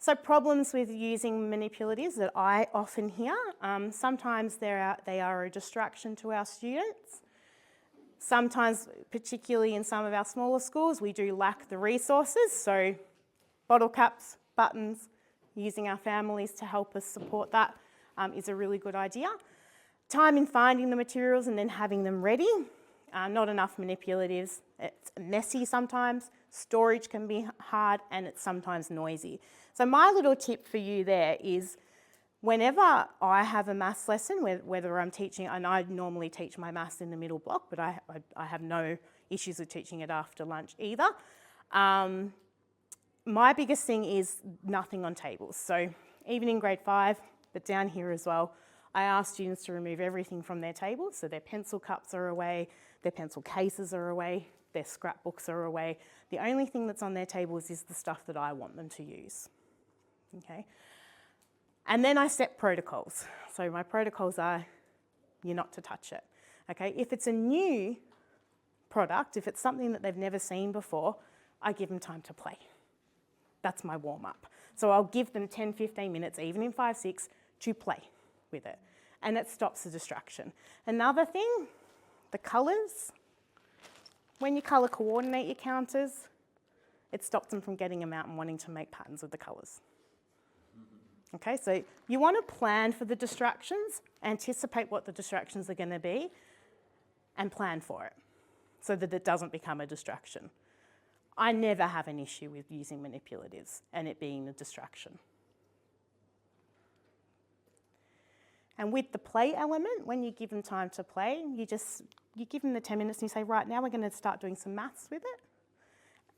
So problems with using manipulatives that I often hear, sometimes they are a distraction to our students. Sometimes, particularly in some of our smaller schools, we do lack the resources, so bottle caps, buttons, using our families to help us support that is a really good idea. Time in finding the materials and then having them ready. Not enough manipulatives. It's messy sometimes, storage can be hard, and it's sometimes noisy. So my little tip for you there is whenever I have a maths lesson, whether I'm teaching, and I normally teach my maths in the middle block, but I have no issues with teaching it after lunch either. My biggest thing is nothing on tables. So even in grade 5, but down here as well, I ask students to remove everything from their tables. So their pencil cups are away, their pencil cases are away, their scrapbooks are away. The only thing that's on their tables is the stuff that I want them to use, okay? And then I set protocols. So my protocols are, you're not to touch it, okay? If it's a new product, if it's something that they've never seen before, I give them time to play. That's my warm-up. So I'll give them 10, 15 minutes, even in 5, 6, to play with it. And it stops the distraction. Another thing, the colours. When you colour coordinate your counters, it stops them from getting them out and wanting to make patterns with the colours. Okay, so you want to plan for the distractions, anticipate what the distractions are going to be, and plan for it so that it doesn't become a distraction. I never have an issue with using manipulatives and it being a distraction. And with the play element, when you give them time to play, you give them the 10 minutes and you say, right, now we're going to start doing some maths with it.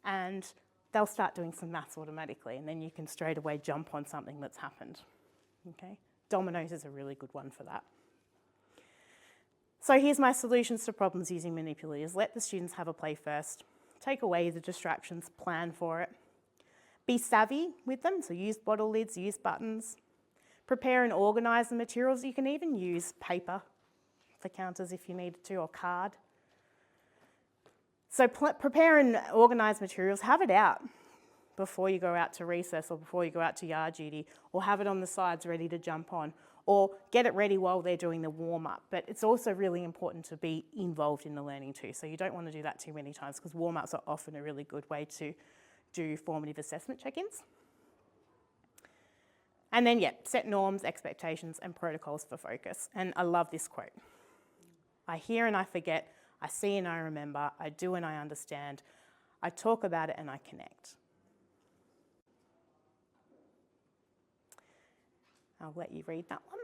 And they'll start doing some maths automatically, and then you can straight away jump on something that's happened, okay? Dominoes is a really good one for that. So here's my solutions to problems using manipulatives. Let the students have a play first. Take away the distractions, plan for it. Be savvy with them, so use bottle lids, use buttons. Prepare and organise the materials. You can even use paper for counters if you needed to, or card. So prepare and organise materials, have it out before you go out to recess or before you go out to yard duty, or have it on the sides ready to jump on, or get it ready while they're doing the warm-up. But it's also really important to be involved in the learning too, so you don't want to do that too many times because warm-ups are often a really good way to do formative assessment check-ins. And then, yeah, set norms, expectations, and protocols for focus. And I love this quote. I hear and I forget, I see and I remember, I do and I understand, I talk about it and I connect. I'll let you read that one.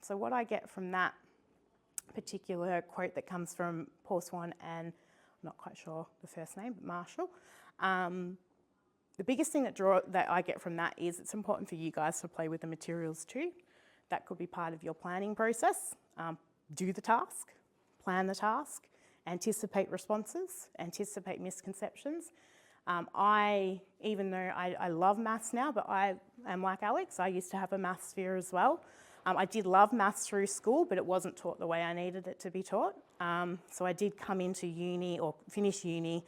So what I get from that particular quote that comes from Paul Swan and I'm not quite sure the first name, but Marshall, the biggest thing that I get from that is it's important for you guys to play with the materials too. That could be part of your planning process. Do the task, plan the task, anticipate responses, anticipate misconceptions. Even though I love maths now, but I am like Alex, I used to have a maths sphere as well. I did love maths through school, but it wasn't taught the way I needed it to be taught. So I did come into uni or finish uni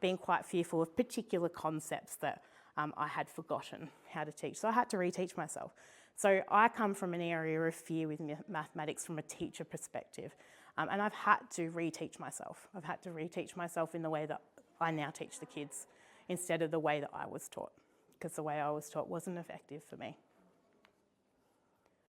being quite fearful of particular concepts that I had forgotten how to teach. So I had to reteach myself. So I come from an area of fear with mathematics from a teacher perspective. And I've had to reteach myself. I've had to reteach myself in the way that I now teach the kids instead of the way that I was taught, because the way I was taught wasn't effective for me.